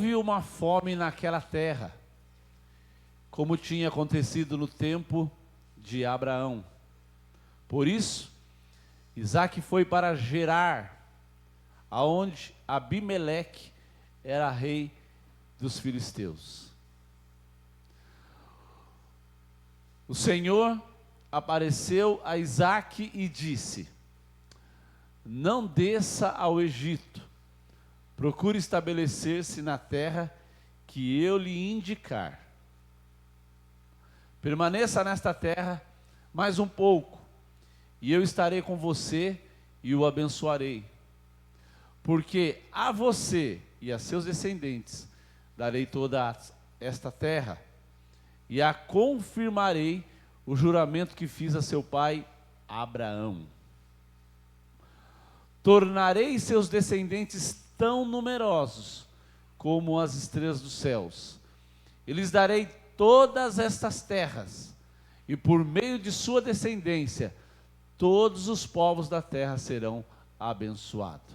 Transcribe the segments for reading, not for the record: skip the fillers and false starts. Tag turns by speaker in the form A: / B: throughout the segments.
A: houve uma fome naquela terra, como tinha acontecido no tempo de Abraão. Por isso, Isaque foi para Gerar, aonde Abimeleque era rei dos filisteus. O Senhor apareceu a Isaque e disse: não desça ao Egito, procure estabelecer-se na terra que eu lhe indicar. Permaneça nesta terra mais um pouco, e eu estarei com você e o abençoarei. Porque a você e a seus descendentes darei toda esta terra, e a confirmarei o juramento que fiz a seu pai Abraão. Tornarei seus descendentes tão numerosos como as estrelas dos céus. E lhes darei todas estas terras, e por meio de sua descendência, todos os povos da terra serão abençoados.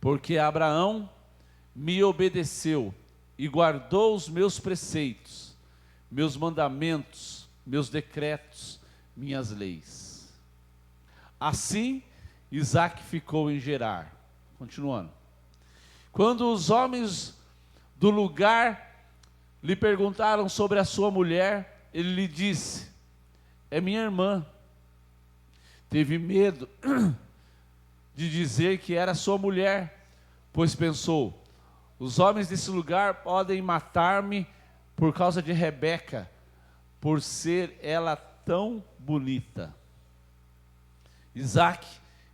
A: Porque Abraão me obedeceu e guardou os meus preceitos, meus mandamentos, meus decretos, minhas leis. Assim, Isaque ficou em Gerar. Continuando. Quando os homens do lugar lhe perguntaram sobre a sua mulher, ele lhe disse: é minha irmã. Teve medo de dizer que era sua mulher, pois pensou: os homens desse lugar podem matar-me por causa de Rebeca, por ser ela tão bonita. Isaque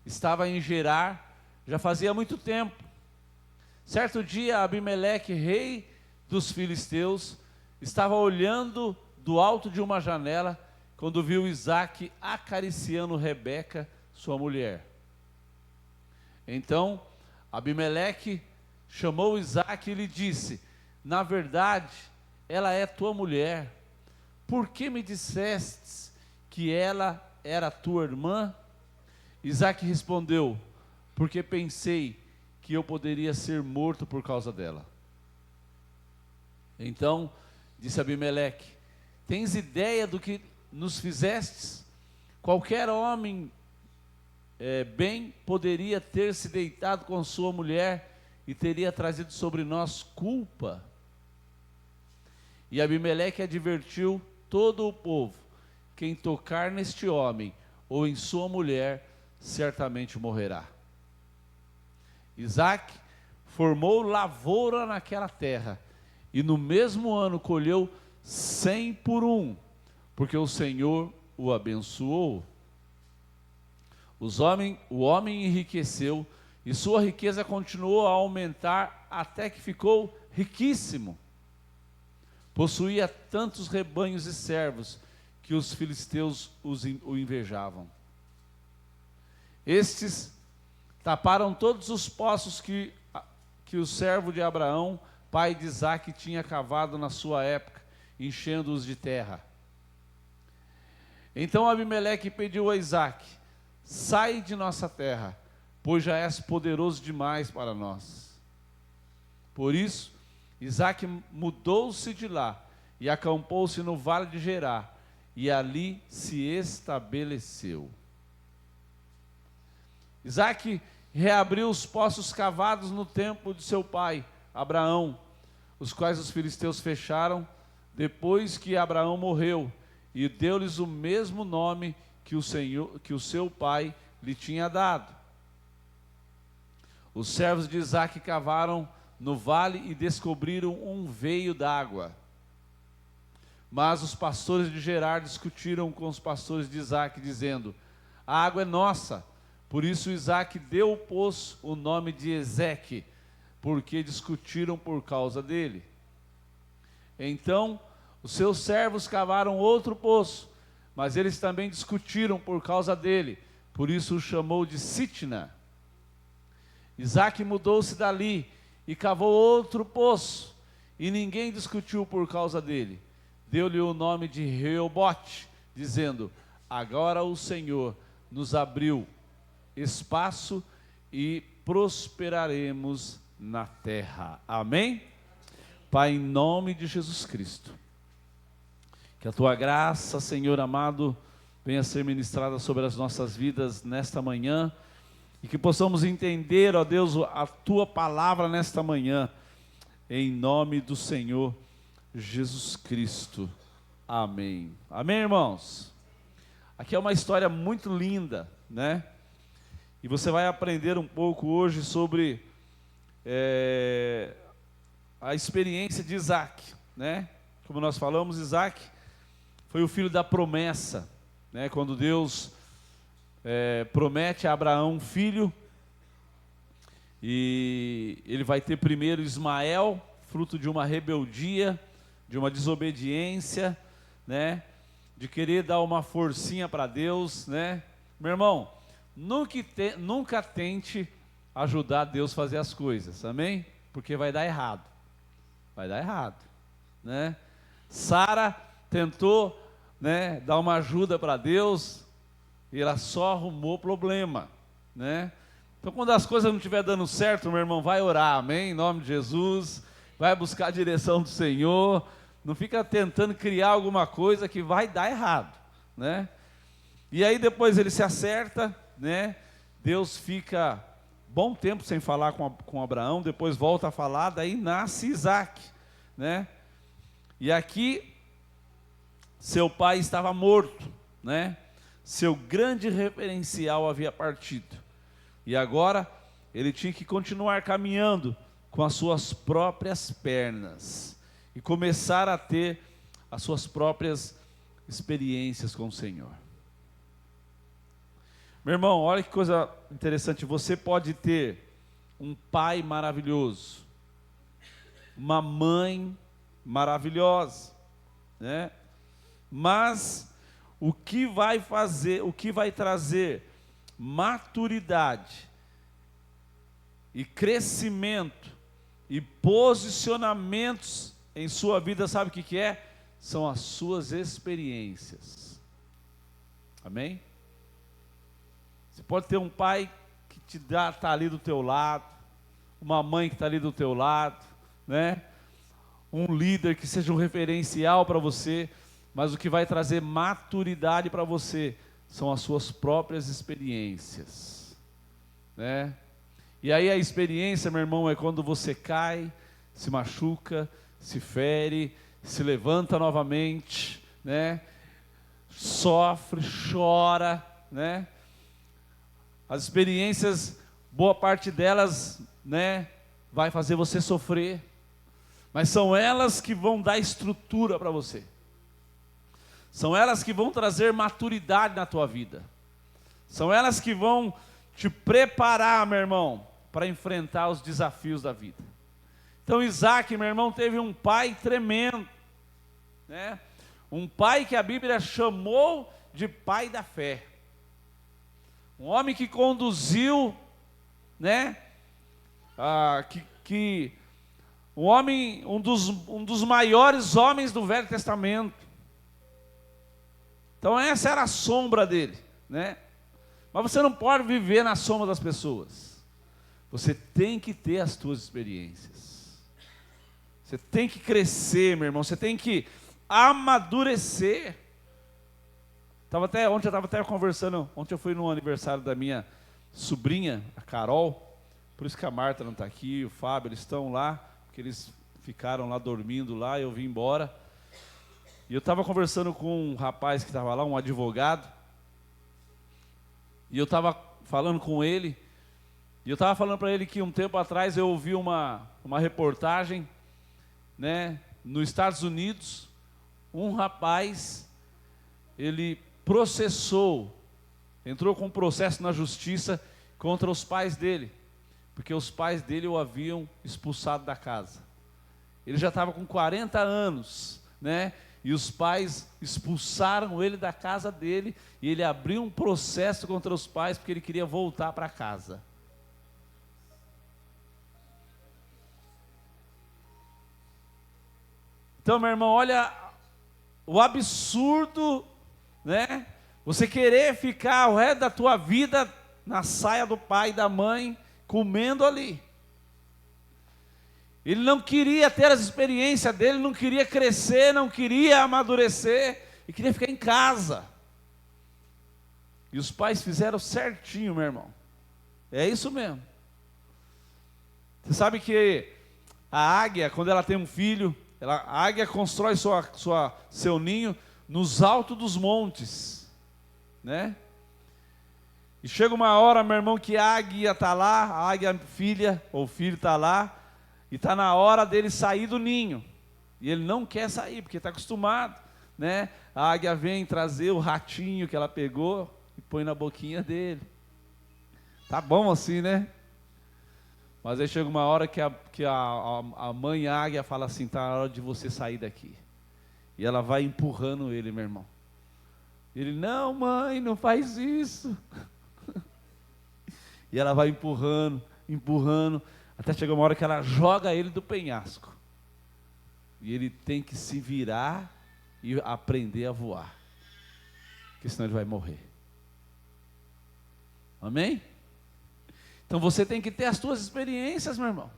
A: estava em Gerar já fazia muito tempo. Certo dia, Abimeleque, rei dos filisteus, estava olhando do alto de uma janela, quando viu Isaque acariciando Rebeca, sua mulher. Então, Abimeleque chamou Isaque e lhe disse: na verdade, ela é tua mulher. Por que me dissestes que ela era tua irmã? Isaque respondeu: porque pensei que eu poderia ser morto por causa dela. Então, disse Abimeleque: tens ideia do que nos fizestes? Qualquer homem bem poderia ter se deitado com sua mulher e teria trazido sobre nós culpa. E Abimeleque advertiu todo o povo: quem tocar neste homem ou em sua mulher, certamente morrerá. Isaque formou lavoura naquela terra, e no mesmo ano colheu 100 por um, porque o Senhor o abençoou. O homem enriqueceu, e sua riqueza continuou a aumentar até que ficou riquíssimo. Possuía tantos rebanhos e servos que os filisteus o invejavam. Estes taparam todos os poços que o servo de Abraão, pai de Isaque, tinha cavado na sua época, enchendo-os de terra. Então Abimeleque pediu a Isaque: sai de nossa terra, pois já és poderoso demais para nós. Por isso, Isaque mudou-se de lá e acampou-se no vale de Gerar, e ali se estabeleceu. Isaque reabriu os poços cavados no tempo de seu pai, Abraão, os quais os filisteus fecharam depois que Abraão morreu, e deu-lhes o mesmo nome que o seu pai lhe tinha dado. Os servos de Isaque cavaram no vale e descobriram um veio d'água. Mas os pastores de Gerar discutiram com os pastores de Isaque, dizendo: a água é nossa. Por isso Isaque deu ao poço o nome de Ezeque, porque discutiram por causa dele. Então os seus servos cavaram outro poço, mas eles também discutiram por causa dele, por isso o chamou de Sitna. Isaque mudou-se dali e cavou outro poço, e ninguém discutiu por causa dele. Deu-lhe o nome de Reobote, dizendo: agora o Senhor nos abriu espaço e prosperaremos na terra. Amém? Pai, em nome de Jesus Cristo, que a tua graça, Senhor amado, venha ser ministrada sobre as nossas vidas nesta manhã, e que possamos entender, ó Deus, a tua palavra nesta manhã, em nome do Senhor Jesus Cristo. Amém. Amém, irmãos? Aqui é uma história muito linda, né? E você vai aprender um pouco hoje sobre a experiência de Isaac, né? Como nós falamos, Isaac foi o filho da promessa, né? Quando Deus promete a Abraão um filho, e ele vai ter primeiro Ismael, fruto de uma rebeldia, de uma desobediência, né? De querer dar uma forcinha para Deus, né? Meu irmão, nunca tente ajudar Deus a fazer as coisas, amém? Porque vai dar errado, né? Sara tentou, né, dar uma ajuda para Deus, e ela só arrumou problema, né? Então, quando as coisas não estiver dando certo, meu irmão, vai orar, amém? Em nome de Jesus, vai buscar a direção do Senhor, não fica tentando criar alguma coisa que vai dar errado, né? E aí depois ele se acerta, né? Deus fica bom tempo sem falar com Abraão, depois volta a falar, daí nasce Isaac, né? E aqui, seu pai estava morto, né? Seu grande referencial havia partido, e agora ele tinha que continuar caminhando com as suas próprias pernas, e começar a ter as suas próprias experiências com o Senhor. Meu irmão, olha que coisa interessante, você pode ter um pai maravilhoso, uma mãe maravilhosa, né? Mas o que vai trazer maturidade e crescimento e posicionamentos em sua vida, sabe o que é? São as suas experiências. Amém? Você pode ter um pai que está ali do teu lado, uma mãe que está ali do teu lado, né? Um líder que seja um referencial para você, mas o que vai trazer maturidade para você são as suas próprias experiências, né? E aí a experiência, meu irmão, é quando você cai, se machuca, se fere, se levanta novamente, né? Sofre, chora, né? As experiências, boa parte delas, né, vai fazer você sofrer, mas são elas que vão dar estrutura para você, são elas que vão trazer maturidade na tua vida, são elas que vão te preparar, meu irmão, para enfrentar os desafios da vida. Então Isaac, meu irmão, teve um pai tremendo, né? Um pai que a Bíblia chamou de pai da fé. Um homem que conduziu, né? Um dos maiores homens do Velho Testamento. Então essa era a sombra dele, né? Mas você não pode viver na sombra das pessoas. Você tem que ter as suas experiências. Você tem que crescer, meu irmão. Você tem que amadurecer. Ontem eu estava até conversando, ontem eu fui no aniversário da minha sobrinha, a Carol, por isso que a Marta não está aqui, o Fábio, eles estão lá, porque eles ficaram lá dormindo lá, eu vim embora. E eu estava conversando com um rapaz que estava lá, um advogado, e eu estava falando com ele, e eu estava falando para ele que um tempo atrás eu ouvi uma reportagem, né, nos Estados Unidos, um rapaz, ele entrou com um processo na justiça contra os pais dele, porque os pais dele o haviam expulsado da casa. Ele já estava com 40 anos, né? E os pais expulsaram ele da casa dele, e ele abriu um processo contra os pais, porque ele queria voltar para casa. Então, meu irmão, olha o absurdo, né? Você querer ficar o resto da tua vida na saia do pai e da mãe, comendo ali. Ele não queria ter as experiências dele, não queria crescer, não queria amadurecer, e queria ficar em casa. E os pais fizeram certinho, meu irmão. É isso mesmo. Você sabe que a águia, quando ela tem um filho, a águia constrói seu ninho nos altos dos montes, né? E chega uma hora, meu irmão, que a águia está lá, a águia filha ou filho está lá, e está na hora dele sair do ninho. E ele não quer sair, porque está acostumado, né? A águia vem trazer o ratinho que ela pegou e põe na boquinha dele. Tá bom assim, né? Mas aí chega uma hora que a mãe águia fala assim, tá na hora de você sair daqui. E ela vai empurrando ele, meu irmão. Ele, não mãe, não faz isso. E ela vai empurrando, empurrando, até chegar uma hora que ela joga ele do penhasco. E ele tem que se virar e aprender a voar. Porque senão ele vai morrer. Amém? Então você tem que ter as suas experiências, meu irmão.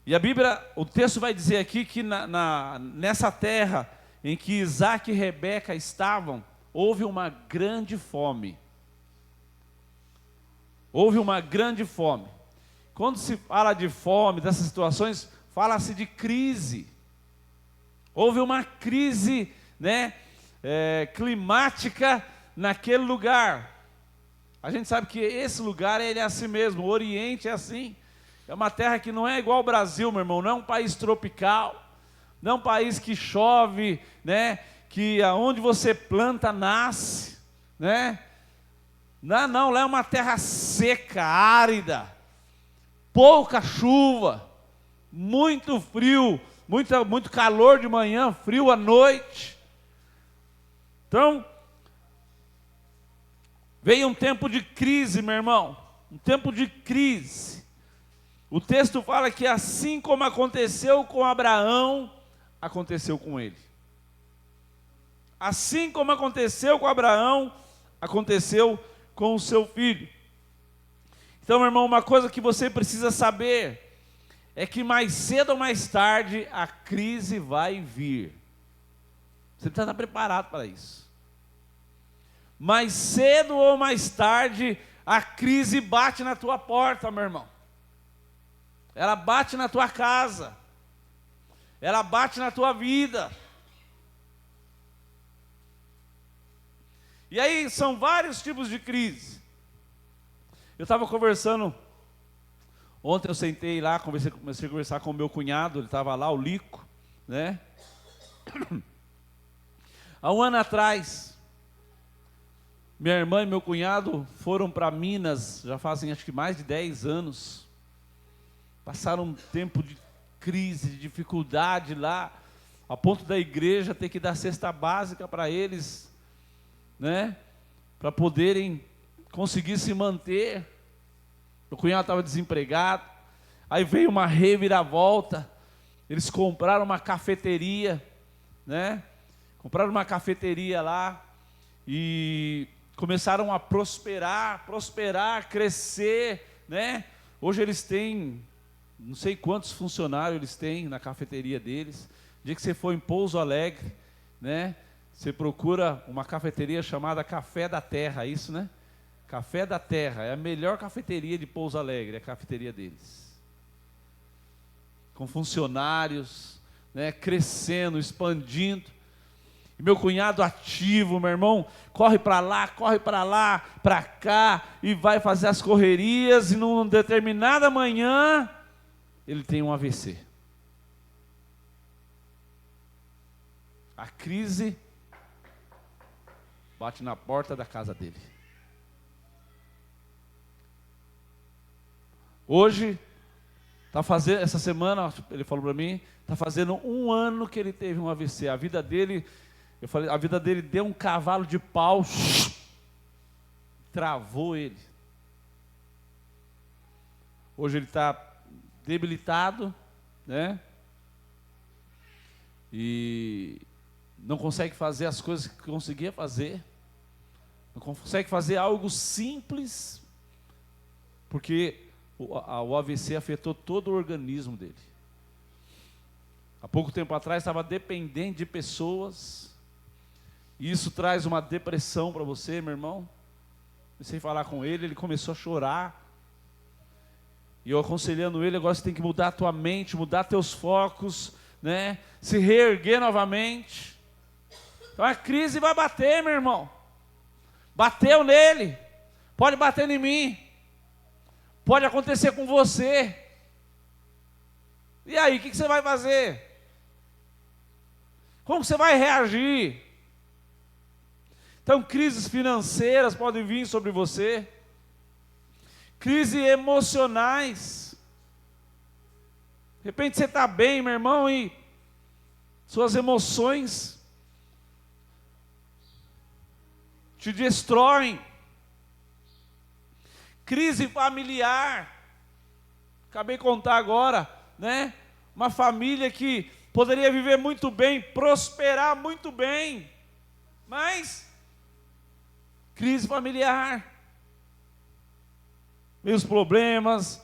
A: E a Bíblia, o texto vai dizer aqui que nessa terra em que Isaac e Rebeca estavam, houve uma grande fome. Houve uma grande fome. Quando se fala de fome, dessas situações, fala-se de crise. Houve uma crise, né, climática naquele lugar. A gente sabe que esse lugar ele é assim mesmo, o Oriente é assim. É uma terra que não é igual ao Brasil, meu irmão, não é um país tropical, não é um país que chove, né, que aonde você planta nasce, né? Não, lá é uma terra seca, árida, pouca chuva, muito frio, muito calor de manhã, frio à noite. Então, veio um tempo de crise, meu irmão, um tempo de crise. O texto fala que assim como aconteceu com Abraão, aconteceu com ele. Assim como aconteceu com Abraão, aconteceu com o seu filho. Então, meu irmão, uma coisa que você precisa saber é que mais cedo ou mais tarde a crise vai vir. Você precisa estar preparado para isso. Mais cedo ou mais tarde a crise bate na tua porta, meu irmão. Ela bate na tua casa. Ela bate na tua vida. E aí são vários tipos de crise. Eu estava conversando, ontem eu sentei lá, comecei a conversar com o meu cunhado, ele estava lá, o Lico, né? Há um ano atrás, minha irmã e meu cunhado foram para Minas, já fazem acho que mais de 10 anos. Passaram um tempo de crise, de dificuldade lá, a ponto da igreja ter que dar cesta básica para eles, né? Para poderem conseguir se manter. Meu cunhado estava desempregado, aí veio uma reviravolta, eles compraram uma cafeteria, né? Compraram uma cafeteria lá e começaram a prosperar, crescer, né? Hoje eles têm, não sei quantos funcionários eles têm na cafeteria deles. O dia que você for em Pouso Alegre, né? Você procura uma cafeteria chamada Café da Terra, é isso, né? Café da Terra, é a melhor cafeteria de Pouso Alegre, é a cafeteria deles. Com funcionários, né, crescendo, expandindo. E meu cunhado ativo, meu irmão, corre para lá, para cá, e vai fazer as correrias, e numa determinada manhã, ele tem um AVC. A crise bate na porta da casa dele. Hoje, essa semana, ele falou para mim, está fazendo 1 ano que ele teve um AVC. A vida dele, eu falei, a vida dele deu um cavalo de pau, travou ele. Hoje ele está debilitado, né? E não consegue fazer as coisas que conseguia fazer. Não consegue fazer algo simples. porque o AVC afetou todo o organismo dele. Há pouco tempo atrás estava dependente de pessoas, e isso traz uma depressão para você, meu irmão. Comecei a falar com ele, ele começou a chorar, e eu aconselhando ele: agora você tem que mudar a tua mente, mudar teus focos, né? Se reerguer novamente. Então a crise vai bater, meu irmão. Bateu nele, pode bater em mim, pode acontecer com você. E aí, o que você vai fazer? Como você vai reagir? Então, crises financeiras podem vir sobre você, crises emocionais. De repente você está bem, meu irmão, e suas emoções te destroem. Crise familiar. Acabei de contar agora, né? Uma família que poderia viver muito bem, prosperar muito bem, mas crise familiar. Vem os problemas,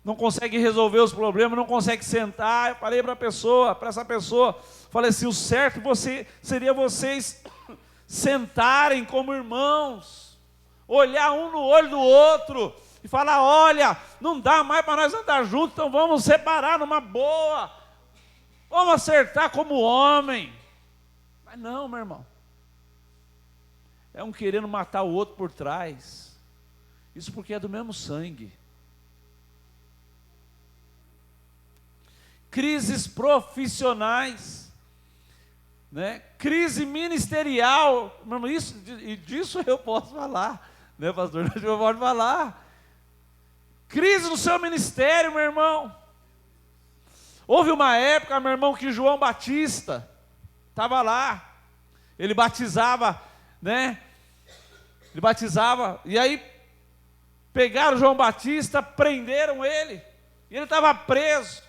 A: não consegue resolver os problemas, não consegue sentar. Eu falei para essa pessoa, falei assim: o certo seria vocês sentarem como irmãos, olhar um no olho do outro e falar: olha, não dá mais para nós andar juntos, então vamos separar numa boa, vamos acertar como homem. Mas não, meu irmão, é um querendo matar o outro por trás. Isso porque é do mesmo sangue. Crises profissionais, né? Crise ministerial, disso eu posso falar, né, pastor? Eu posso falar. Crise no seu ministério, meu irmão. Houve uma época, meu irmão, que João Batista estava lá, ele batizava, né? Ele batizava, e aí pegaram João Batista, prenderam ele, e ele estava preso.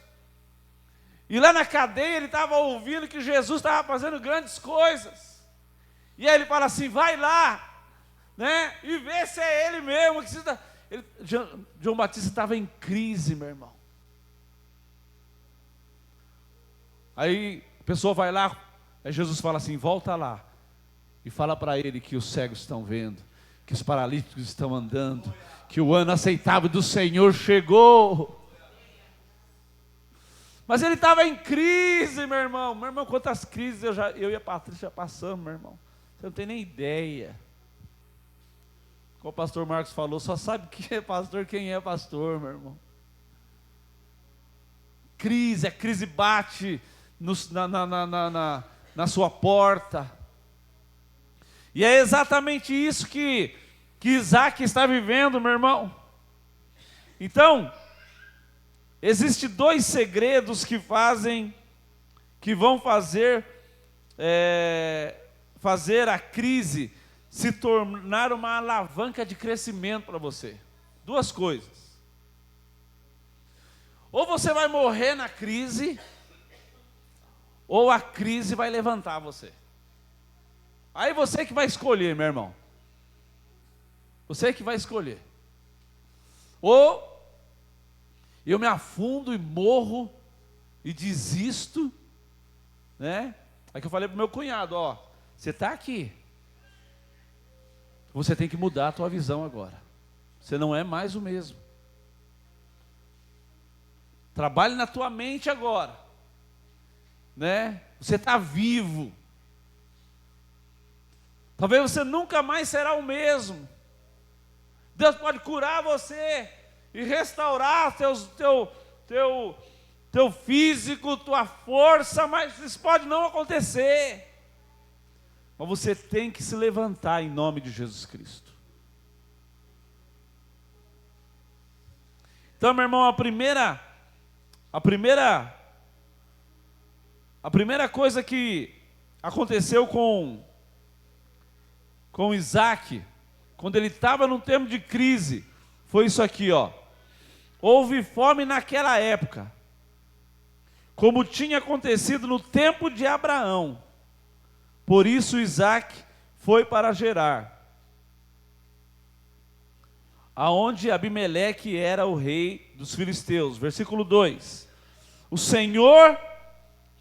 A: E lá na cadeia ele estava ouvindo que Jesus estava fazendo grandes coisas. E aí ele fala assim: vai lá, né? E vê se é ele mesmo. João Batista estava em crise, meu irmão. Aí a pessoa vai lá, aí Jesus fala assim: volta lá e fala para ele que os cegos estão vendo, que os paralíticos estão andando, que o ano aceitável do Senhor chegou. Mas ele estava em crise, meu irmão. Meu irmão, quantas crises eu e a Patrícia passamos, meu irmão. Você não tem nem ideia. Como o pastor Marcos falou, só sabe quem é pastor, quem é pastor, meu irmão. Crise, a crise bate na sua porta. E é exatamente isso que Isaac está vivendo, meu irmão. Então, existem dois segredos que vão fazer a crise se tornar uma alavanca de crescimento para você. Duas coisas. Ou você vai morrer na crise, ou a crise vai levantar você. Aí você que vai escolher, meu irmão. Você que vai escolher. Ou eu me afundo e morro e desisto, né? Aí que eu falei para o meu cunhado: ó, você está aqui, você tem que mudar a tua visão agora. Você não é mais o mesmo. Trabalhe na tua mente agora, né? Você está vivo. Talvez você nunca mais será o mesmo. Deus pode curar você e restaurar teu físico, tua força, mas isso pode não acontecer. Mas você tem que se levantar em nome de Jesus Cristo. Então, meu irmão, a primeira coisa que aconteceu com Isaac, quando ele estava num tempo de crise, foi isso aqui, ó. Houve fome naquela época, como tinha acontecido no tempo de Abraão. Por isso Isaac foi para Gerar. aonde Abimeleque era o rei dos filisteus. Versículo 2. O Senhor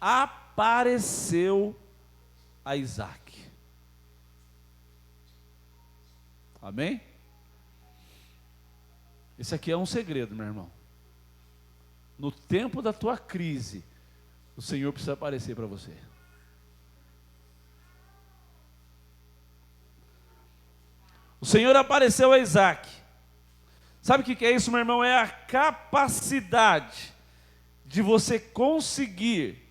A: apareceu a Isaque. Amém? Esse aqui é um segredo, meu irmão. No tempo da tua crise, o Senhor precisa aparecer para você. O Senhor apareceu a Isaque. Sabe o que é isso, meu irmão? É a capacidade de você conseguir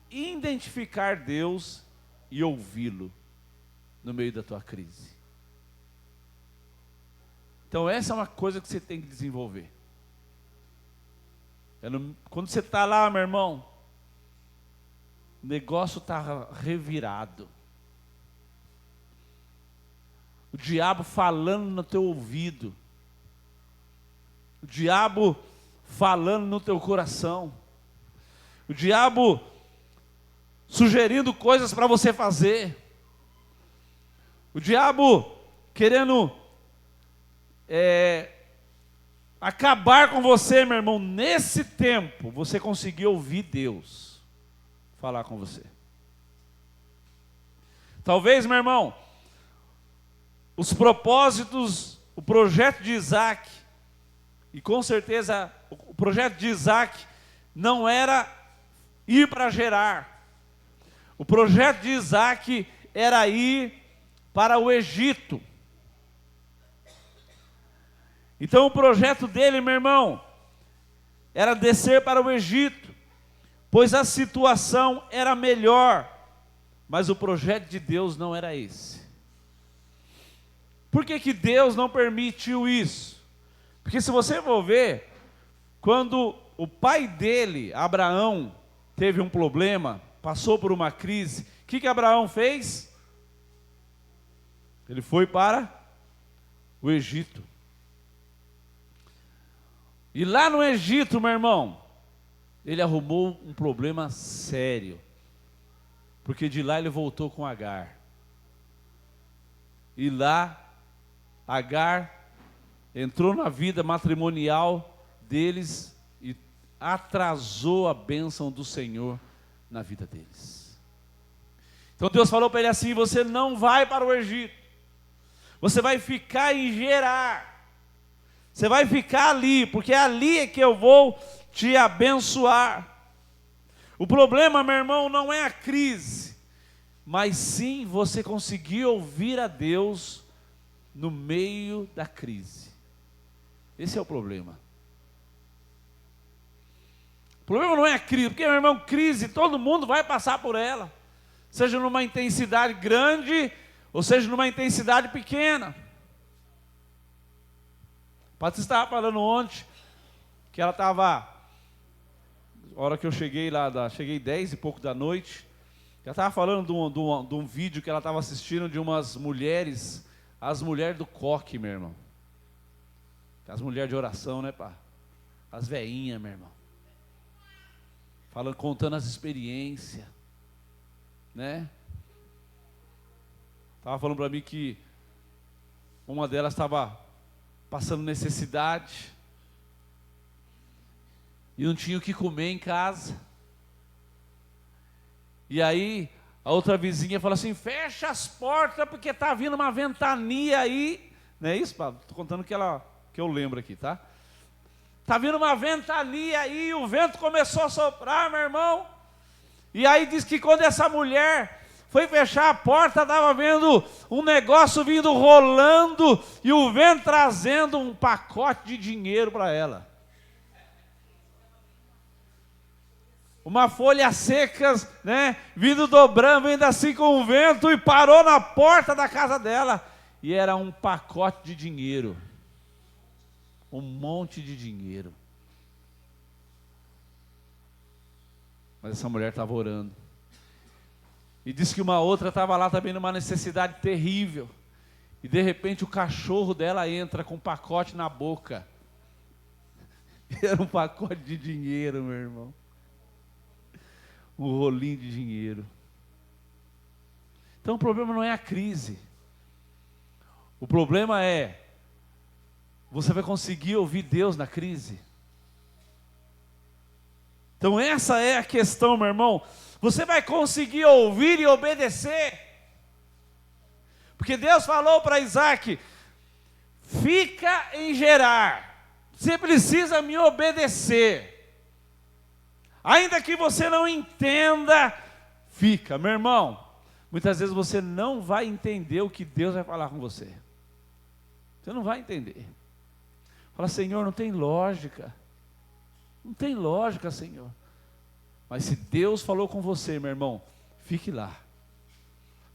A: identificar Deus e ouvi-lo no meio da tua crise. Então essa é uma coisa que você tem que desenvolver. Quando você está lá, meu irmão, o negócio está revirado. O diabo falando no teu ouvido. O diabo falando no teu coração. O diabo sugerindo coisas para você fazer. O diabo querendo acabar com você, meu irmão. Nesse tempo, você conseguiu ouvir Deus falar com você. Talvez, meu irmão, os propósitos, o projeto de Isaque, e com certeza o projeto de Isaque não era ir para Gerar. O projeto de Isaque era ir para o Egito. Então o projeto dele, meu irmão, era descer para o Egito, pois a situação era melhor, mas o projeto de Deus não era esse. Por que Deus não permitiu isso? Porque se você for ver, quando o pai dele, Abraão, teve um problema, passou por uma crise, o que Abraão fez? Ele foi para o Egito. E lá no Egito, meu irmão, ele arrumou um problema sério. Porque de lá ele voltou com Agar. E lá, Agar entrou na vida matrimonial deles e atrasou a bênção do Senhor na vida deles. Então Deus falou para ele assim: você não vai para o Egito, você vai ficar em Gerar. Você vai ficar ali, porque é ali que eu vou te abençoar. O problema, meu irmão, não é a crise, mas sim você conseguir ouvir a Deus no meio da crise. Esse é o problema. O problema não é a crise, porque, meu irmão, crise, todo mundo vai passar por ela. Seja numa intensidade grande, ou seja numa intensidade pequena. A Patrícia estava falando ontem, que ela estava, a hora que eu cheguei lá, cheguei 10 e pouco da noite, ela estava falando de um vídeo que ela estava assistindo de umas mulheres, as mulheres do coque, meu irmão. As mulheres de oração, né, pá? As veinhas, meu irmão. Falando, contando as experiências, né? Estava falando para mim que uma delas estava passando necessidade e não tinha o que comer em casa. E aí a outra vizinha falou assim: fecha as portas porque está vindo uma ventania aí. Não é isso, Pablo? Estou contando que eu lembro aqui, tá? Está vindo uma ventania aí, o vento começou a soprar, meu irmão. E aí diz que quando essa mulher foi fechar a porta, estava vendo um negócio vindo rolando e o vento trazendo um pacote de dinheiro para ela. Uma folha seca, né, vindo dobrando, vindo assim com o vento, e parou na porta da casa dela. E era um pacote de dinheiro. Um monte de dinheiro. Mas essa mulher estava orando. E disse que uma outra estava lá também numa necessidade terrível. E de repente o cachorro dela entra com um pacote na boca. Era um pacote de dinheiro, meu irmão. Um rolinho de dinheiro. Então o problema não é a crise. O problema é você vai conseguir ouvir Deus na crise. Então essa é a questão, meu irmão. Você vai conseguir ouvir e obedecer. Porque Deus falou para Isaac: fica em Gerar, você precisa me obedecer. Ainda que você não entenda, fica. Meu irmão, muitas vezes você não vai entender o que Deus vai falar com você. Você não vai entender. Fala: Senhor, não tem lógica. Não tem lógica, Senhor. Mas se Deus falou com você, meu irmão, fique lá.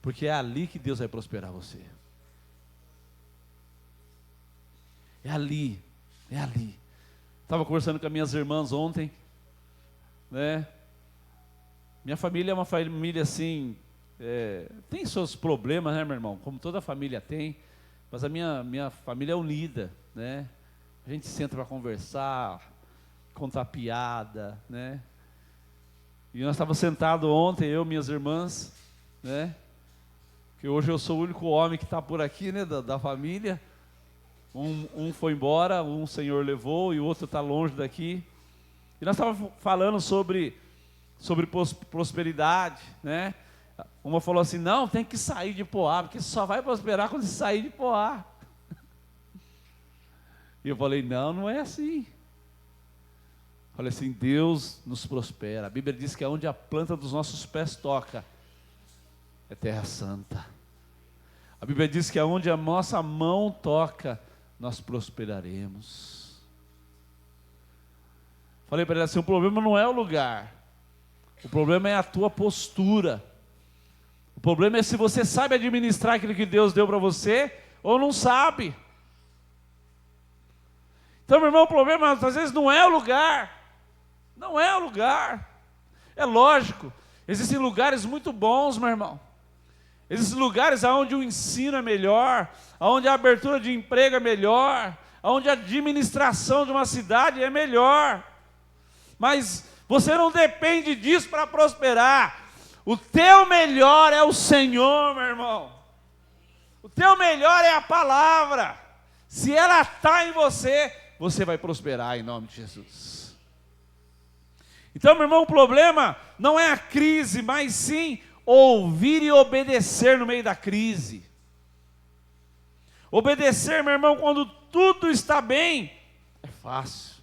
A: Porque é ali que Deus vai prosperar você. É ali, é ali. Estava conversando com as minhas irmãs ontem, né? Minha família é uma família assim, tem seus problemas, né, meu irmão? Como toda família tem, mas a minha família é unida, né? A gente senta para conversar, contar piada, né? E nós estávamos sentados ontem, eu e minhas irmãs, né? Que hoje eu sou o único homem que está por aqui, né, da família. Um foi embora, um o Senhor levou e o outro está longe daqui. E nós estávamos falando sobre prosperidade, né? Uma falou assim: não, tem que sair de Poá, porque só vai prosperar quando você sair de Poá. E eu falei: não, não é assim. Falei assim: Deus nos prospera. A Bíblia diz que aonde a planta dos nossos pés toca, é terra santa. A Bíblia diz que aonde a nossa mão toca, nós prosperaremos. Falei para ele assim: o problema não é o lugar, o problema é a tua postura. O problema é se você sabe administrar aquilo que Deus deu para você, ou não sabe. Então, meu irmão, o problema às vezes não é o lugar. Não é o lugar. É lógico, existem lugares muito bons, meu irmão. Existem lugares onde o ensino é melhor, onde a abertura de emprego é melhor, onde a administração de uma cidade é melhor. Mas você não depende disso para prosperar. O teu melhor é o Senhor, meu irmão. O teu melhor é a palavra. Se ela está em você, você vai prosperar em nome de Jesus. Então, meu irmão, o problema não é a crise, mas sim ouvir e obedecer no meio da crise. Obedecer, meu irmão, quando tudo está bem, é fácil.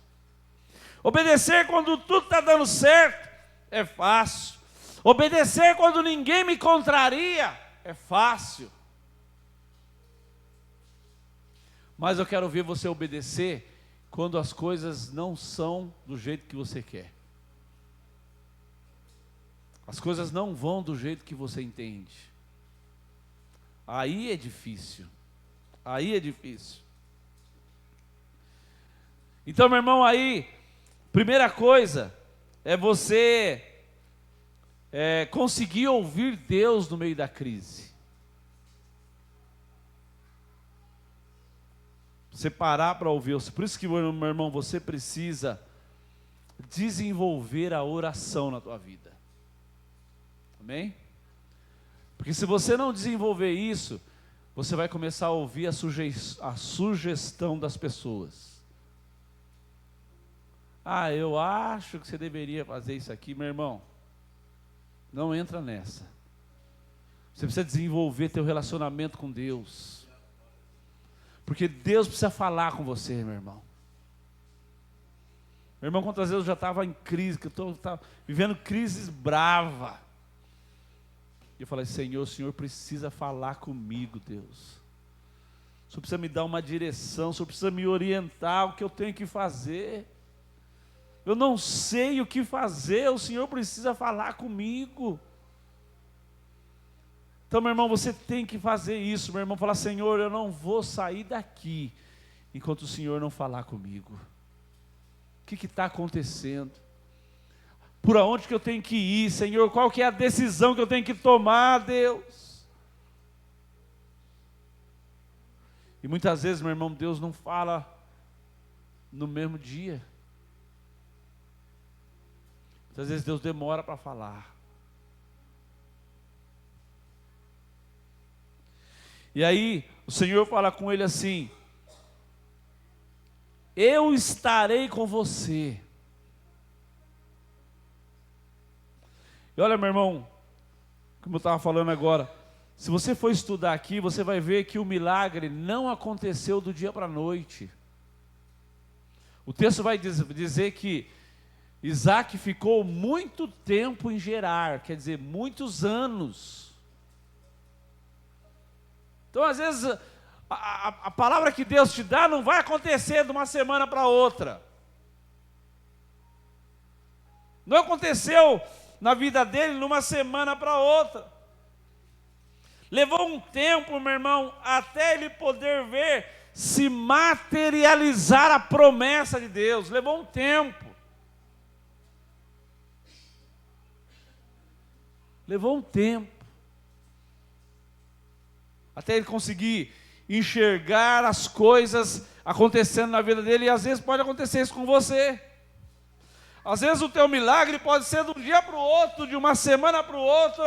A: Obedecer quando tudo está dando certo, é fácil. Obedecer quando ninguém me contraria, é fácil. Mas eu quero ver você obedecer quando as coisas não são do jeito que você quer. As coisas não vão do jeito que você entende. Aí é difícil. Aí é difícil. Então, meu irmão, aí, primeira coisa é você conseguir ouvir Deus no meio da crise. Você parar para ouvir. Por isso que, meu irmão, você precisa desenvolver a oração na tua vida. Amém? Porque se você não desenvolver isso, você vai começar a ouvir a sugestão das pessoas. Ah, eu acho que você deveria fazer isso aqui, meu irmão. Não entra nessa. Você precisa desenvolver teu relacionamento com Deus. Porque Deus precisa falar com você, meu irmão. Meu irmão, quantas vezes eu já estava em crise, que eu estava vivendo crises bravas. E eu falei: Senhor, o Senhor precisa falar comigo, Deus. O Senhor precisa me dar uma direção, o Senhor precisa me orientar o que eu tenho que fazer. Eu não sei o que fazer, o Senhor precisa falar comigo. Então, meu irmão, você tem que fazer isso, meu irmão, falar: Senhor, eu não vou sair daqui enquanto o Senhor não falar comigo. O que está acontecendo? Por onde que eu tenho que ir, Senhor? Qual que é a decisão que eu tenho que tomar, Deus? E muitas vezes, meu irmão, Deus não fala no mesmo dia. Muitas vezes Deus demora para falar. E aí, o Senhor fala com ele assim: eu estarei com você. E olha, meu irmão, como eu estava falando agora, se você for estudar aqui, você vai ver que o milagre não aconteceu do dia para a noite. O texto vai dizer que Isaac ficou muito tempo em Gerar, quer dizer, muitos anos. Então, às vezes, a palavra que Deus te dá não vai acontecer de uma semana para outra. Não aconteceu na vida dele numa semana para outra. Levou um tempo, meu irmão, até ele poder ver se materializar a promessa de Deus. Levou um tempo. Levou um tempo. Até ele conseguir enxergar as coisas acontecendo na vida dele. E às vezes pode acontecer isso com você. Às vezes o teu milagre pode ser de um dia para o outro, de uma semana para o outro,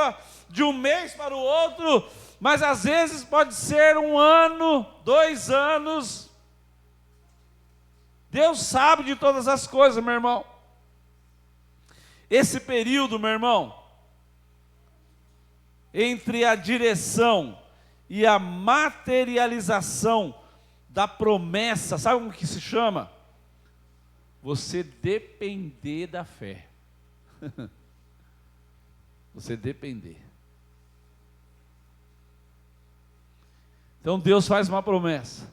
A: de um mês para o outro, mas às vezes pode ser 1 ano, 2 anos. Deus sabe de todas as coisas, meu irmão. Esse período, meu irmão, entre a direção e a materialização da promessa, sabe como que se chama? Você depender da fé. Você depender. Então Deus faz uma promessa.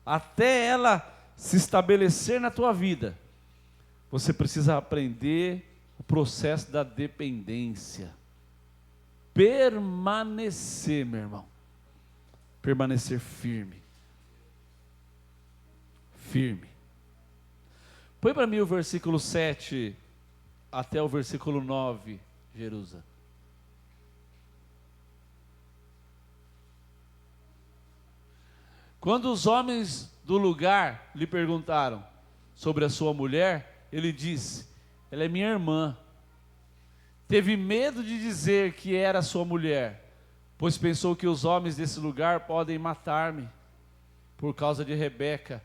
A: Até ela se estabelecer na tua vida, você precisa aprender o processo da dependência. Permanecer, meu irmão. Permanecer firme. Firme. Põe para mim o versículo 7 até o versículo 9, Jerusa. Quando os homens do lugar lhe perguntaram sobre a sua mulher, ele disse: ela é minha irmã. Teve medo de dizer que era sua mulher, pois pensou que os homens desse lugar podem matar-me por causa de Rebeca,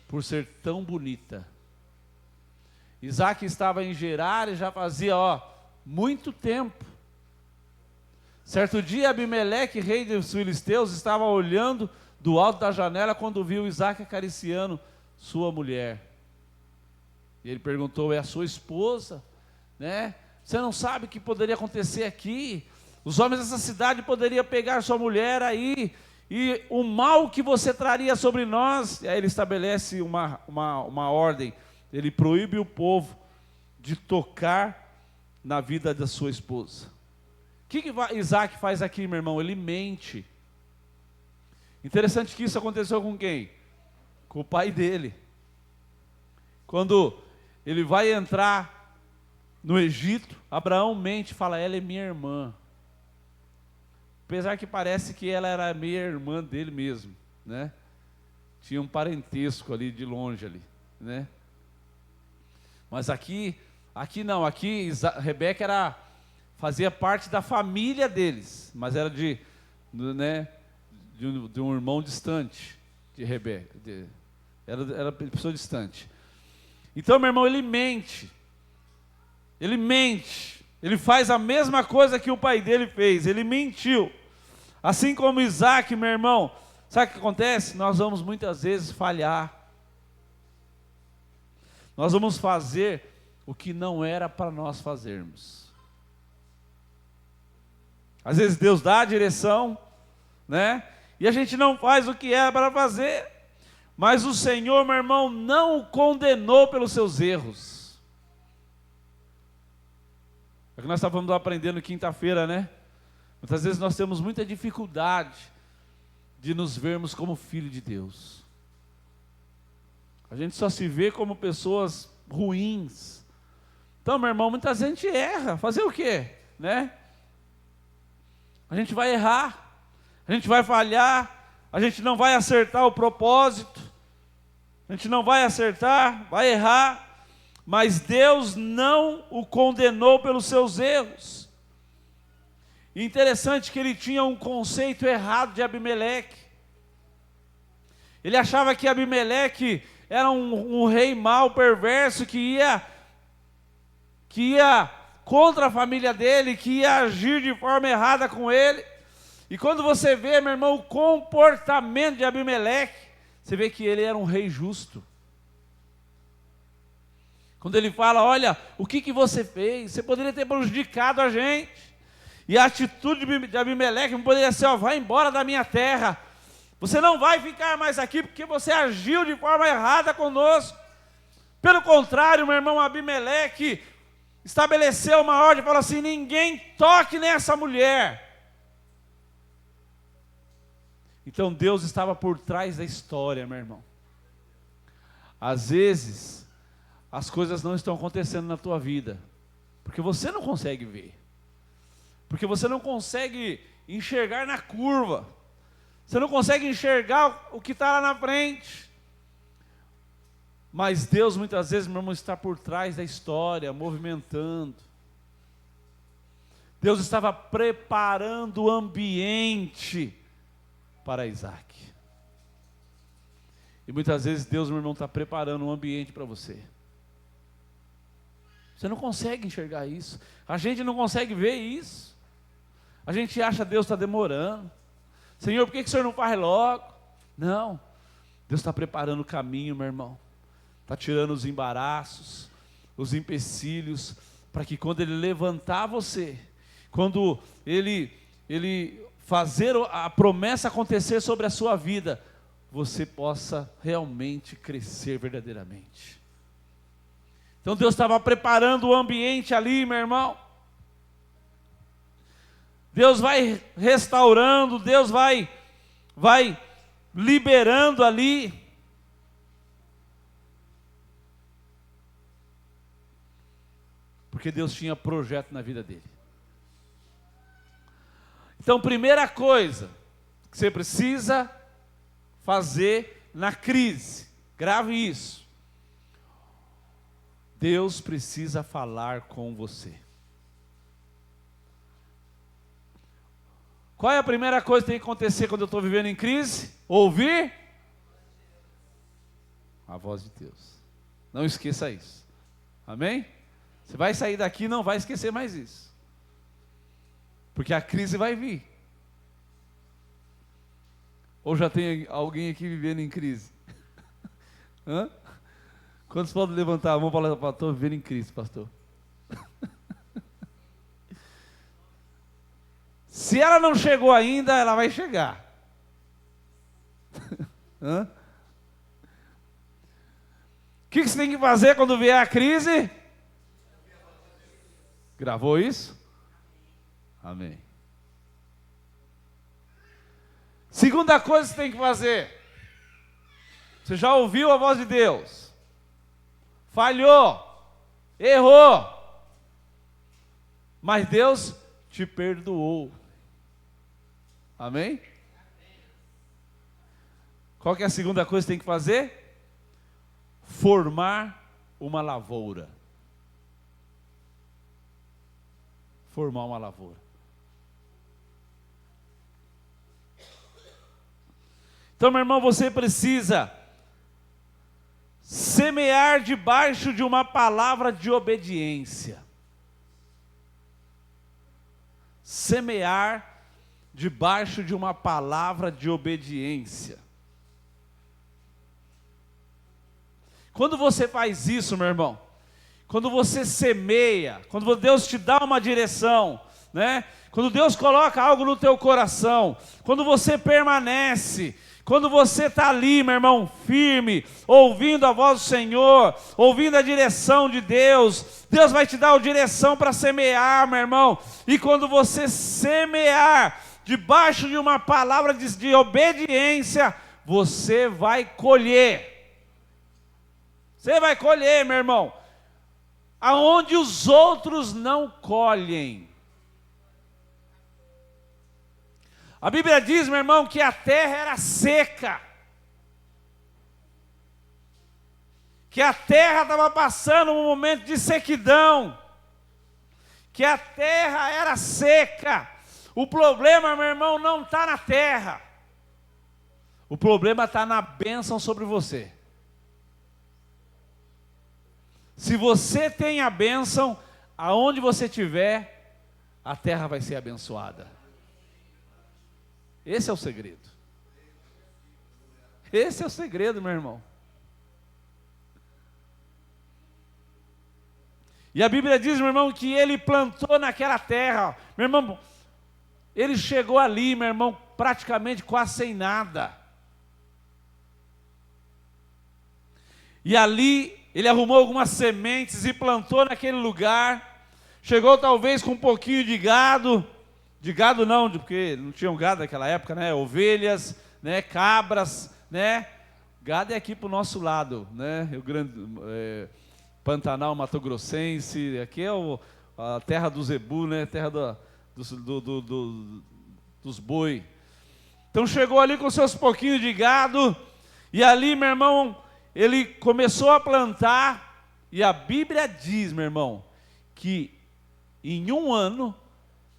A: por ser tão bonita. Isaac estava em Gerar e já fazia muito tempo. Certo dia Abimeleque, rei dos filisteus, estava olhando do alto da janela quando viu Isaac acariciando sua mulher. E ele perguntou: é a sua esposa? Né? Você não sabe o que poderia acontecer aqui? Os homens dessa cidade poderiam pegar sua mulher aí, e o mal que você traria sobre nós. E aí ele estabelece uma ordem. Ele proíbe o povo de tocar na vida da sua esposa. O que Isaac faz aqui, meu irmão? Ele mente. Interessante que isso aconteceu com quem? Com o pai dele. Quando ele vai entrar no Egito, Abraão mente e fala: ela é minha irmã. Apesar que parece que ela era meia irmã dele mesmo, né? Tinha um parentesco ali de longe ali, né? Mas aqui não, Rebeca fazia parte da família deles, mas era de um irmão distante de Rebeca, era pessoa distante. Então, meu irmão, ele mente, ele faz a mesma coisa que o pai dele fez, ele mentiu. Assim como Isaac, meu irmão, sabe o que acontece? Nós vamos muitas vezes falhar. Nós vamos fazer o que não era para nós fazermos. Às vezes Deus dá a direção, né? E a gente não faz o que era para fazer. Mas o Senhor, meu irmão, não o condenou pelos seus erros. É o que nós estávamos aprendendo quinta-feira, né? Muitas vezes nós temos muita dificuldade de nos vermos como filho de Deus. A gente só se vê como pessoas ruins. Então, meu irmão, muita gente erra. Fazer o quê? Né? A gente vai errar. A gente vai falhar. A gente não vai acertar o propósito. A gente não vai acertar, vai errar. Mas Deus não o condenou pelos seus erros. E interessante que ele tinha um conceito errado de Abimeleque. Ele achava que Abimeleque era um rei mau, perverso, que ia contra a família dele, que ia agir de forma errada com ele. E quando você vê, meu irmão, o comportamento de Abimeleque, você vê que ele era um rei justo. Quando ele fala, olha, o que você fez? Você poderia ter prejudicado a gente. E a atitude de Abimeleque poderia ser, ó, vai embora da minha terra. Você não vai ficar mais aqui porque você agiu de forma errada conosco. Pelo contrário, meu irmão, Abimeleque estabeleceu uma ordem e falou assim, ninguém toque nessa mulher. Então Deus estava por trás da história, meu irmão. Às vezes, as coisas não estão acontecendo na tua vida, porque você não consegue ver, porque você não consegue enxergar na curva, você não consegue enxergar o que está lá na frente. Mas Deus muitas vezes, meu irmão, está por trás da história, movimentando. Deus estava preparando o ambiente para Isaac. E muitas vezes Deus, meu irmão, está preparando um ambiente para você. Você não consegue enxergar isso. A gente não consegue ver isso. A gente acha que Deus está demorando. Senhor, por que o Senhor não faz logo? Não. Deus está preparando o caminho, meu irmão. Está tirando os embaraços, os empecilhos, para que quando Ele levantar você, quando Ele fazer a promessa acontecer sobre a sua vida, você possa realmente crescer verdadeiramente. Então Deus estava preparando o ambiente ali, meu irmão. Deus vai restaurando, Deus vai liberando ali. Porque Deus tinha projeto na vida dele. Então, primeira coisa que você precisa fazer na crise, grave isso. Deus precisa falar com você. Qual é a primeira coisa que tem que acontecer quando eu estou vivendo em crise? Ouvir a voz de Deus. Não esqueça isso. Amém? Você vai sair daqui e não vai esquecer mais isso. Porque a crise vai vir. Ou já tem alguém aqui vivendo em crise? Hã? Quantos podem levantar a mão e falar, estou vivendo em crise, pastor? Se ela não chegou ainda, ela vai chegar. Hã? O que você tem que fazer quando vier a crise? Gravou isso? Amém. Segunda coisa que você tem que fazer. Você já ouviu a voz de Deus. Falhou. Errou. Mas Deus te perdoou. Amém? Qual que é a segunda coisa que você tem que fazer? Formar uma lavoura. Formar uma lavoura. Então, meu irmão, você precisa semear debaixo de uma palavra de obediência. Semear debaixo de uma palavra de obediência. Quando você faz isso, meu irmão, quando você semeia, quando Deus te dá uma direção, né? Quando Deus coloca algo no teu coração, quando você permanece, quando você está ali, meu irmão, firme, ouvindo a voz do Senhor, ouvindo a direção de Deus, Deus vai te dar a direção para semear, meu irmão. E quando você semear debaixo de uma palavra de obediência, você vai colher. Você vai colher, meu irmão, aonde os outros não colhem. A Bíblia diz, meu irmão, que a terra era seca. Que a terra estava passando um momento de sequidão. Que a terra era seca. O problema, meu irmão, não está na terra. O problema está na bênção sobre você. Se você tem a bênção, aonde você estiver, a terra vai ser abençoada. Esse é o segredo. Esse é o segredo, meu irmão. E a Bíblia diz, meu irmão, que ele plantou naquela terra. Meu irmão, ele chegou ali, meu irmão, praticamente quase sem nada. E ali ele arrumou algumas sementes e plantou naquele lugar. Chegou talvez com um pouquinho de gado. De gado não, porque não tinha gado naquela época, né? Ovelhas, né? Cabras, né? Gado é aqui para o nosso lado, né? Rio Grande, Pantanal, Mato Grossense. Aqui é a terra do zebu, né? Terra dos boi. Então chegou ali com seus pouquinhos de gado. E ali, meu irmão, ele começou a plantar. E a Bíblia diz, meu irmão, que em um ano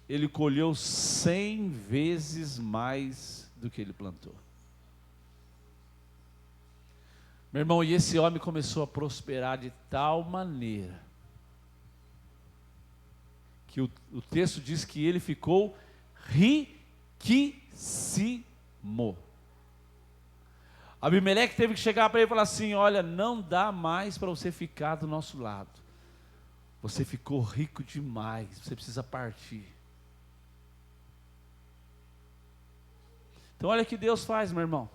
A: ele colheu 100 vezes mais do que ele plantou. Meu irmão, e esse homem começou a prosperar de tal maneira, que o texto diz que ele ficou riquíssimo. Abimeleque teve que chegar para ele e falar assim: olha, não dá mais para você ficar do nosso lado. Você ficou rico demais, você precisa partir. Então olha o que Deus faz, meu irmão.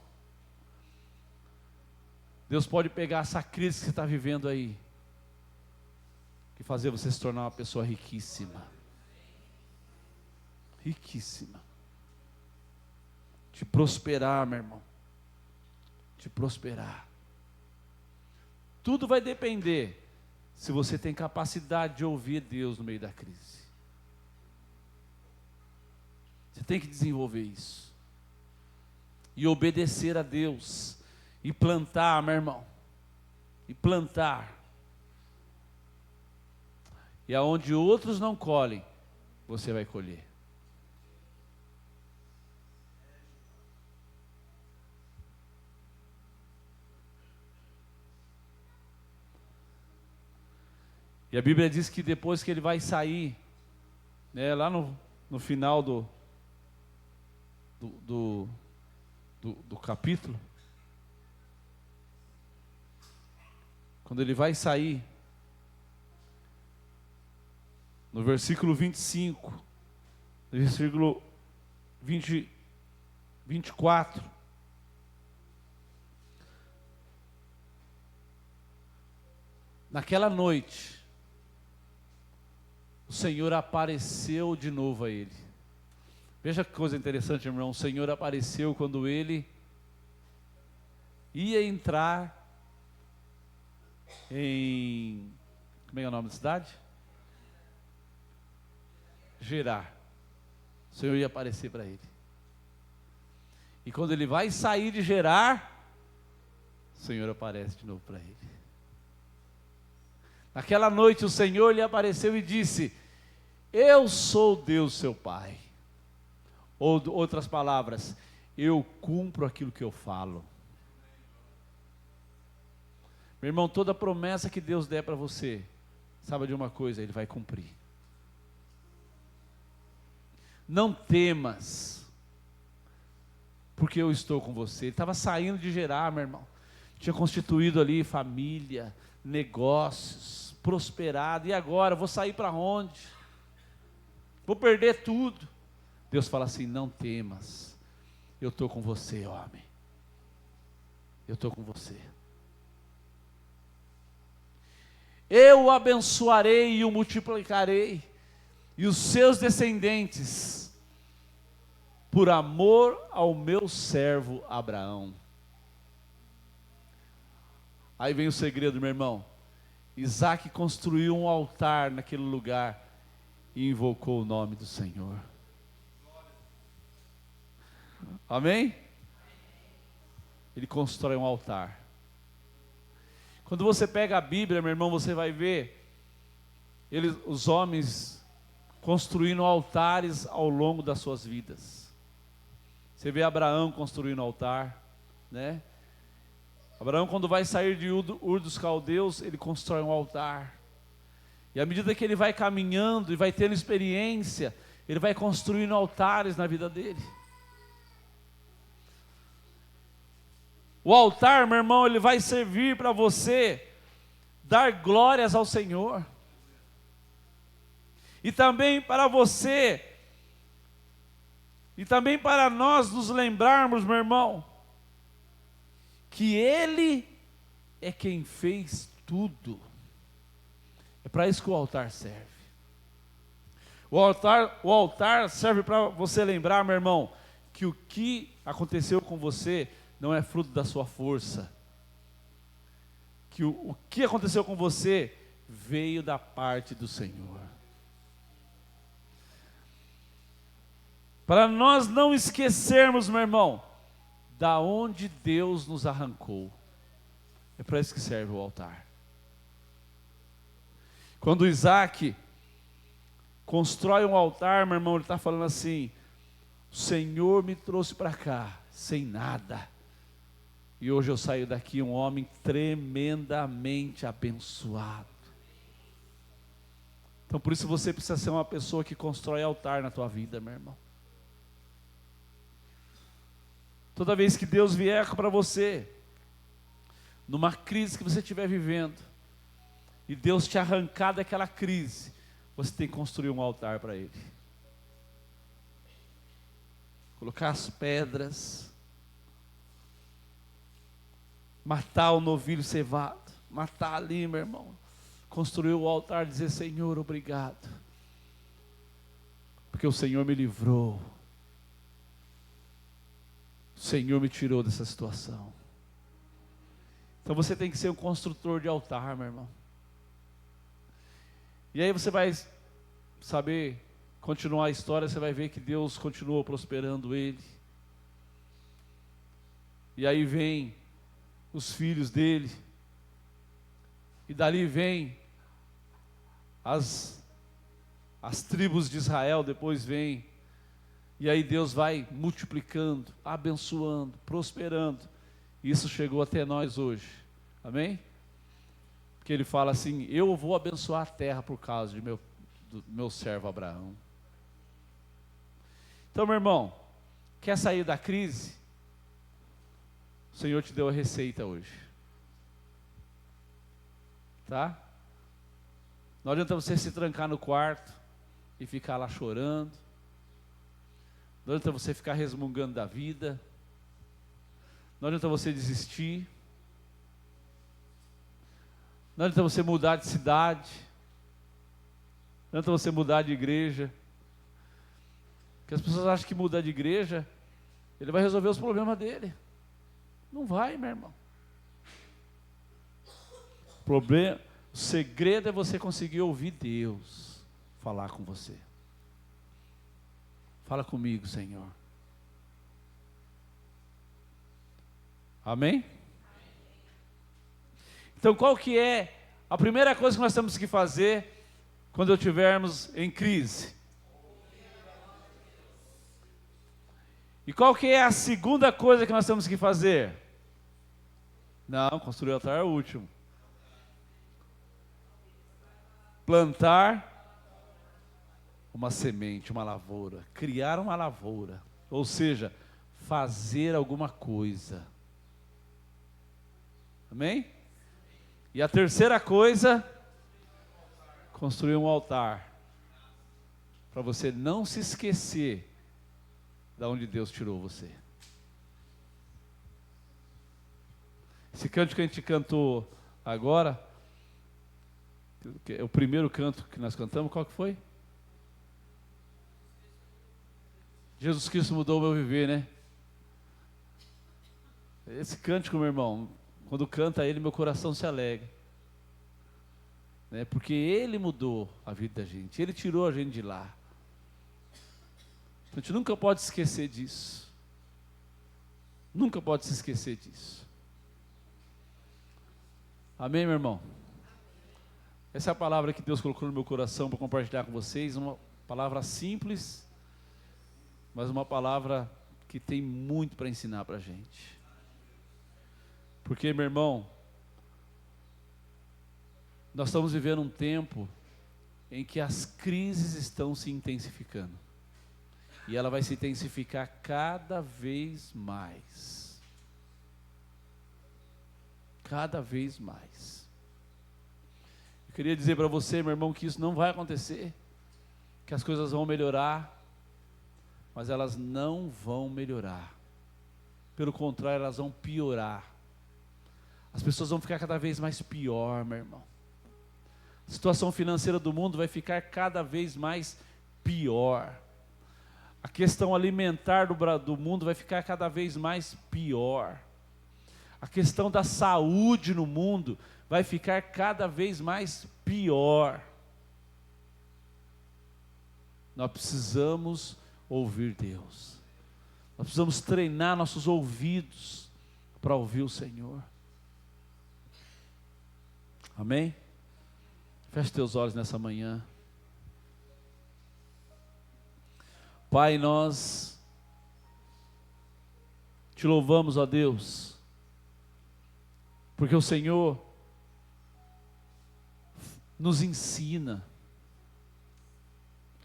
A: Deus pode pegar essa crise que você está vivendo aí e fazer você se tornar uma pessoa riquíssima. Riquíssima. Te prosperar, meu irmão. Te prosperar. Tudo vai depender se você tem capacidade de ouvir Deus no meio da crise. Você tem que desenvolver isso. E obedecer a Deus. E plantar, meu irmão. E plantar. E aonde outros não colhem, você vai colher. E a Bíblia diz que depois que ele vai sair, né, lá no final do capítulo, quando ele vai sair, no versículo 25, no versículo 24, naquela noite, o Senhor apareceu de novo a ele. Veja que coisa interessante, irmão. O Senhor apareceu quando ele ia entrar em... Como é o nome da cidade? Gerar. O Senhor ia aparecer para ele. E quando ele vai sair de Gerar, o Senhor aparece de novo para ele. Naquela noite o Senhor lhe apareceu e disse: eu sou Deus seu Pai. Ou outras palavras, eu cumpro aquilo que eu falo. Meu irmão, toda promessa que Deus der para você, saiba de uma coisa, Ele vai cumprir. Não temas, porque eu estou com você. Ele estava saindo de Gerar, meu irmão. Tinha constituído ali família, negócios, prosperado. E agora, vou sair para onde? Vou perder tudo. Deus fala assim: não temas, eu estou com você, homem. Eu estou com você. Eu o abençoarei e o multiplicarei, e os seus descendentes, por amor ao meu servo Abraão. Aí vem o segredo, meu irmão. Isaac construiu um altar naquele lugar e invocou o nome do Senhor. Amém? Ele constrói um altar. Quando você pega a Bíblia, meu irmão, você vai ver os homens construindo altares ao longo das suas vidas. Você vê Abraão construindo altar, né? Abraão, quando vai sair de Ur dos Caldeus, ele constrói um altar. E à medida que ele vai caminhando e vai tendo experiência, ele vai construindo altares na vida dele. O altar, meu irmão, ele vai servir para você dar glórias ao Senhor. E também para você, e também para nós nos lembrarmos, meu irmão, que Ele é quem fez tudo. É para isso que o altar serve. O altar serve para você lembrar, meu irmão, que o que aconteceu com você não é fruto da sua força. Que o que aconteceu com você veio da parte do Senhor. Para nós não esquecermos, meu irmão, da onde Deus nos arrancou. É para isso que serve o altar. Quando Isaac constrói um altar, meu irmão, ele está falando assim: o Senhor me trouxe para cá, sem nada. E hoje eu saio daqui um homem tremendamente abençoado. Então por isso você precisa ser uma pessoa que constrói altar na tua vida, meu irmão. Toda vez que Deus vier para você, numa crise que você estiver vivendo, e Deus te arrancar daquela crise, você tem que construir um altar para Ele. Colocar as pedras, matar o novilho cevado, matar ali, meu irmão, construir o altar, dizer: Senhor, obrigado, porque o Senhor me livrou, o Senhor me tirou dessa situação. Então você tem que ser um construtor de altar, meu irmão. E aí você vai saber continuar a história, você vai ver que Deus continuou prosperando ele. E aí vem os filhos dele, e dali vem as tribos de Israel, depois vem, e aí Deus vai multiplicando, abençoando, prosperando. Isso chegou até nós hoje, amém? Porque ele fala assim: eu vou abençoar a terra por causa do meu servo Abraão. Então, meu irmão, quer sair da crise? O Senhor te deu a receita hoje, tá? Não adianta você se trancar no quarto e ficar lá chorando. Não adianta você ficar resmungando da vida. Não adianta você desistir. Não adianta você mudar de cidade. Não adianta você mudar de igreja. Porque as pessoas acham que mudar de igreja, ele vai resolver os problemas dele. Não vai, meu irmão. O segredo é você conseguir ouvir Deus falar com você. Fala comigo, Senhor. Amém? Então qual que é a primeira coisa que nós temos que fazer quando estivermos em crise? E qual que é a segunda coisa que nós temos que fazer? Não, construir o altar é o último. Plantar uma semente, uma lavoura. Criar uma lavoura. Ou seja, fazer alguma coisa. Amém? E a terceira coisa, construir um altar. Para você não se esquecer de onde Deus tirou você. Esse canto que a gente cantou agora, o primeiro canto que nós cantamos, qual que foi? Jesus Cristo mudou o meu viver, né? Esse cântico, meu irmão, quando canta ele, meu coração se alegra, né? Porque Ele mudou a vida da gente, Ele tirou a gente de lá. A gente nunca pode esquecer disso. Nunca pode se esquecer disso. Amém, meu irmão? Essa é a palavra que Deus colocou no meu coração para compartilhar com vocês. Uma palavra simples, mas uma palavra que tem muito para ensinar para a gente. Porque, meu irmão, nós estamos vivendo um tempo em que as crises estão se intensificando. E ela vai se intensificar cada vez mais. Cada vez mais. Eu queria dizer para você, meu irmão, que isso não vai acontecer. Que as coisas vão melhorar. Mas elas não vão melhorar. Pelo contrário, elas vão piorar. As pessoas vão ficar cada vez mais pior, meu irmão. A situação financeira do mundo vai ficar cada vez mais pior. A questão alimentar do mundo vai ficar cada vez mais pior. A questão da saúde no mundo vai ficar cada vez mais pior. Nós precisamos ouvir Deus. Nós precisamos treinar nossos ouvidos para ouvir o Senhor. Amém? Feche teus olhos nessa manhã. Pai, nós te louvamos, ó Deus, porque o Senhor nos ensina.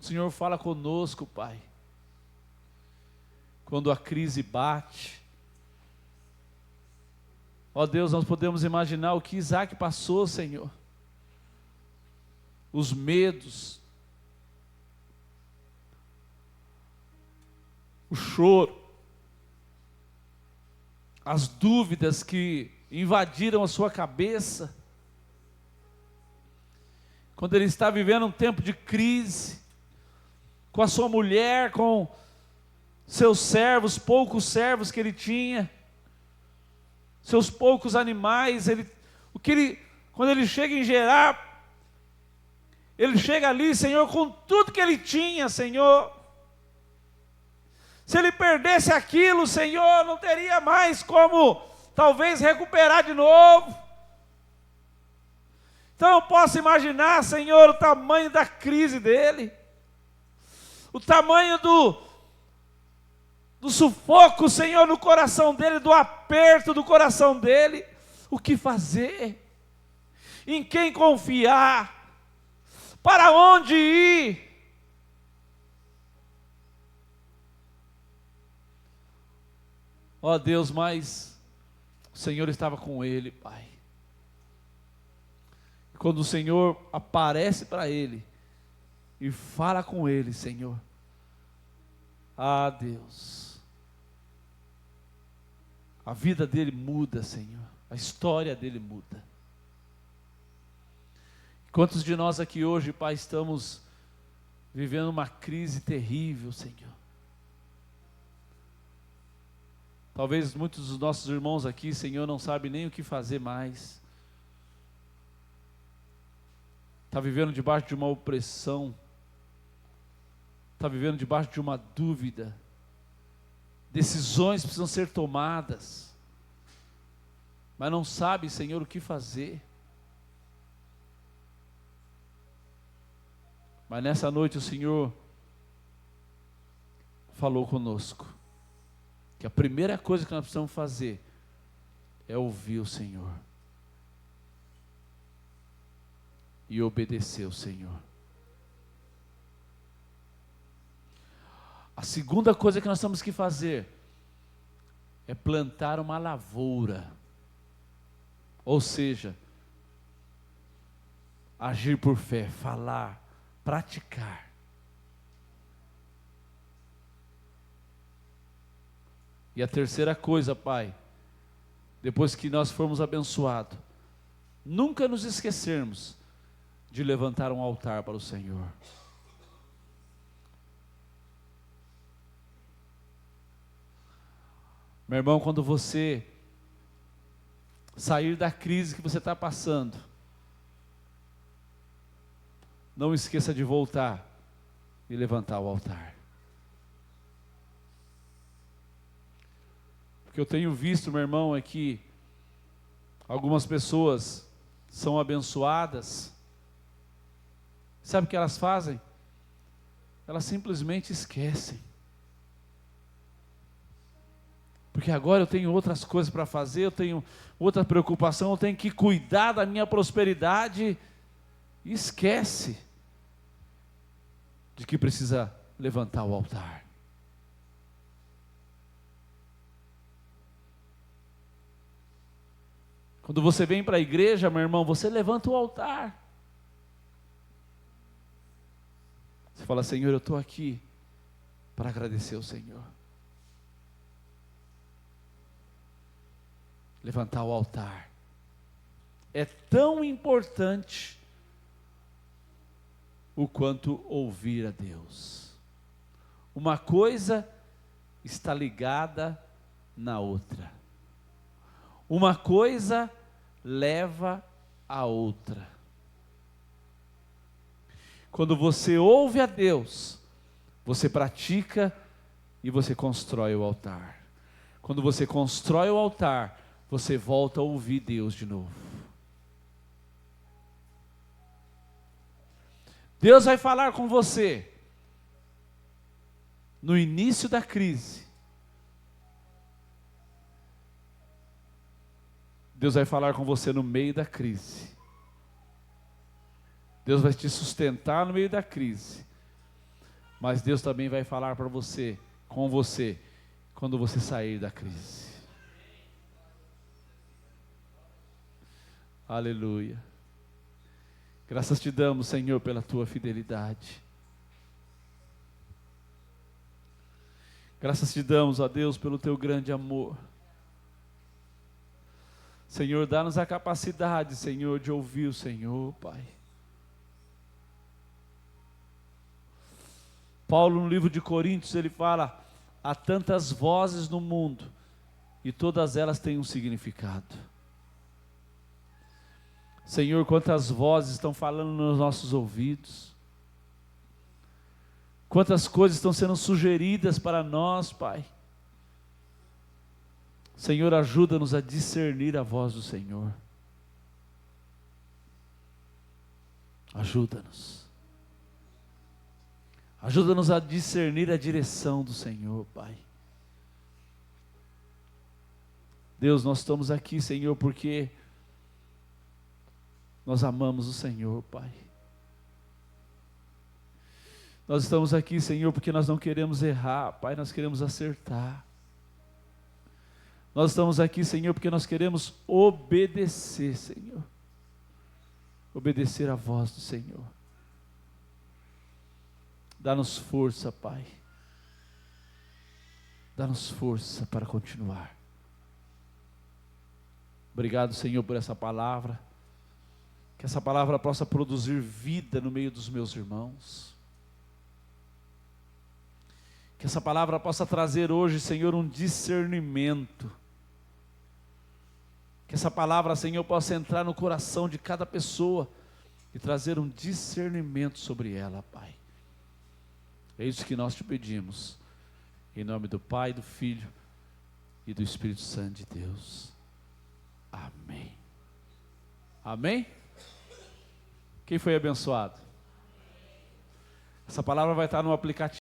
A: O Senhor fala conosco, Pai. Quando a crise bate, ó Deus, nós podemos imaginar o que Isaac passou, Senhor. Os medos, o choro, as dúvidas que invadiram a sua cabeça, quando ele está vivendo um tempo de crise, com a sua mulher, com seus servos, poucos servos que ele tinha, seus poucos animais, quando ele chega em Gerar, ele chega ali, Senhor, com tudo que ele tinha, Senhor. Se ele perdesse aquilo, Senhor, não teria mais como, talvez, recuperar de novo. Então eu posso imaginar, Senhor, o tamanho da crise dele, o tamanho do sufoco, Senhor, no coração dele, do aperto do coração dele. O que fazer? Em quem confiar? Para onde ir? Ó Deus, mas o Senhor estava com ele, Pai. Quando o Senhor aparece para ele e fala com ele, Senhor, ah Deus, a vida dele muda, Senhor, a história dele muda. Quantos de nós aqui hoje, Pai, estamos vivendo uma crise terrível, Senhor? Talvez muitos dos nossos irmãos aqui, Senhor, não sabem nem o que fazer mais. Está vivendo debaixo de uma opressão. Está vivendo debaixo de uma dúvida. Decisões precisam ser tomadas. Mas não sabe, Senhor, o que fazer. Mas nessa noite o Senhor falou conosco. Que a primeira coisa que nós precisamos fazer é ouvir o Senhor. E obedecer o Senhor. A segunda coisa que nós temos que fazer é plantar uma lavoura. Ou seja, agir por fé, falar, praticar. E a terceira coisa, Pai, depois que nós formos abençoados, nunca nos esquecermos de levantar um altar para o Senhor. Meu irmão, quando você sair da crise que você está passando, não esqueça de voltar e levantar o altar. Porque eu tenho visto, meu irmão, é que algumas pessoas são abençoadas. Sabe o que elas fazem? Elas simplesmente esquecem. Porque agora eu tenho outras coisas para fazer, eu tenho outra preocupação, eu tenho que cuidar da minha prosperidade. E esquece de que precisa levantar o altar. Quando você vem para a igreja, meu irmão, você levanta o altar. Você fala: Senhor, eu estou aqui para agradecer ao Senhor. Levantar o altar é tão importante o quanto ouvir a Deus. Uma coisa está ligada na outra. Uma coisa leva a outra. Quando você ouve a Deus, você pratica e você constrói o altar. Quando você constrói o altar, você volta a ouvir Deus de novo. Deus vai falar com você no início da crise. Deus vai falar com você no meio da crise. Deus vai te sustentar no meio da crise. Mas Deus também vai falar para você, com você, quando você sair da crise. Aleluia. Graças te damos, Senhor, pela tua fidelidade. Graças te damos, ó Deus, pelo teu grande amor. Senhor, dá-nos a capacidade, Senhor, de ouvir o Senhor, Pai. Paulo, no livro de Coríntios, ele fala: há tantas vozes no mundo, e todas elas têm um significado. Senhor, quantas vozes estão falando nos nossos ouvidos, quantas coisas estão sendo sugeridas para nós, Pai. Senhor, ajuda-nos a discernir a voz do Senhor. Ajuda-nos. Ajuda-nos a discernir a direção do Senhor, Pai. Deus, nós estamos aqui, Senhor, porque nós amamos o Senhor, Pai. Nós estamos aqui, Senhor, porque nós não queremos errar, Pai, nós queremos acertar. Nós estamos aqui, Senhor, porque nós queremos obedecer, Senhor. Obedecer a voz do Senhor. Dá-nos força, Pai. Dá-nos força para continuar. Obrigado, Senhor, por essa palavra. Que essa palavra possa produzir vida no meio dos meus irmãos. Que essa palavra possa trazer hoje, Senhor, um discernimento. Que essa palavra, Senhor, possa entrar no coração de cada pessoa e trazer um discernimento sobre ela, Pai. É isso que nós te pedimos. Em nome do Pai, do Filho e do Espírito Santo de Deus. Amém. Amém? Quem foi abençoado? Essa palavra vai estar no aplicativo.